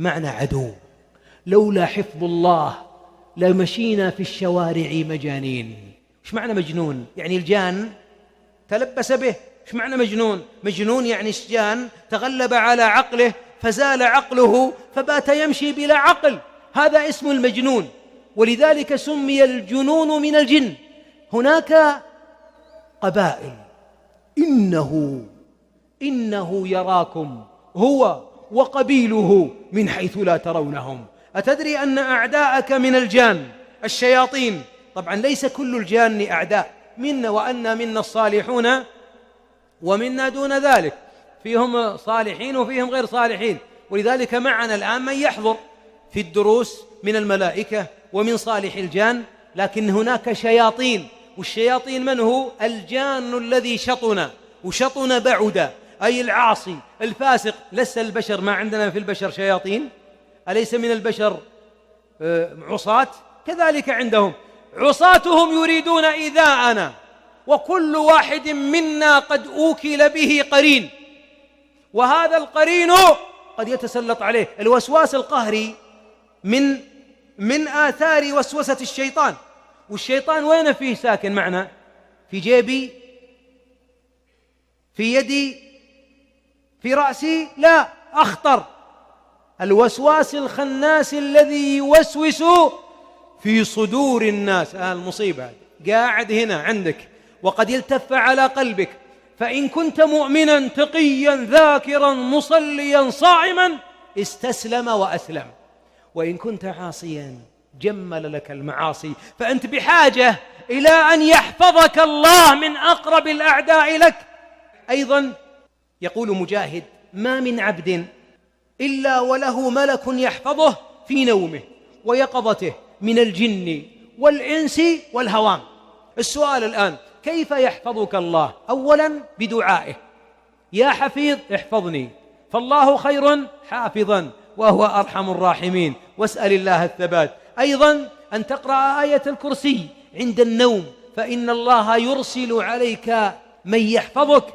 معنى عدو. لولا حفظ الله لمشينا في الشوارع مجانين. إيش معنى مجنون؟ يعني الجان تلبس به. إيش معنى مجنون؟ مجنون يعني الجان تغلب على عقله فزال عقله فبات يمشي بلا عقل، هذا اسم المجنون. ولذلك سمي الجنون من الجن. هناك قبائل إنه يراكم هو وقبيله من حيث لا ترونهم. أتدري أن أعداءك من الجان الشياطين؟ طبعا ليس كل الجان أعداء، منا وأنا منا الصالحون ومنا دون ذلك، فيهم صالحين وفيهم غير صالحين. ولذلك معنا الآن من يحضر في الدروس من الملائكة ومن صالح الجان، لكن هناك شياطين. والشياطين من هو؟ الجان الذي شطن، وشطن بعد، أي العاصي الفاسق. لسه البشر ما عندنا في البشر شياطين؟ أليس من البشر عصاة؟ كذلك عندهم عصاتهم يريدون إيذاءنا، وكل واحد منا قد أوكل به قرين، وهذا القرين قد يتسلط عليه. الوسواس القهري من آثار وسوسة الشيطان. والشيطان وين فيه ساكن معنا؟ في جيبي، في يدي، في رأسي؟ لا، أخطر. الوسواس الخناس الذي يوسوس في صدور الناس. المصيبة قاعد هنا عندك وقد التف على قلبك. فإن كنت مؤمنا تقيا ذاكرا مصليا صائما استسلم وأسلم، وإن كنت عاصيا جمل لك المعاصي. فأنت بحاجة إلى أن يحفظك الله من أقرب الأعداء لك. أيضا يقول مجاهد: ما من عبد إلا وله ملك يحفظه في نومه ويقظته من الجن والإنس والهوام. السؤال الآن: كيف يحفظك الله؟ أولا بدعائه: يا حفيظ احفظني، فالله خير حافظا وهو أرحم الراحمين، واسأل الله الثبات. أيضا أن تقرأ آية الكرسي عند النوم، فإن الله يرسل عليك من يحفظك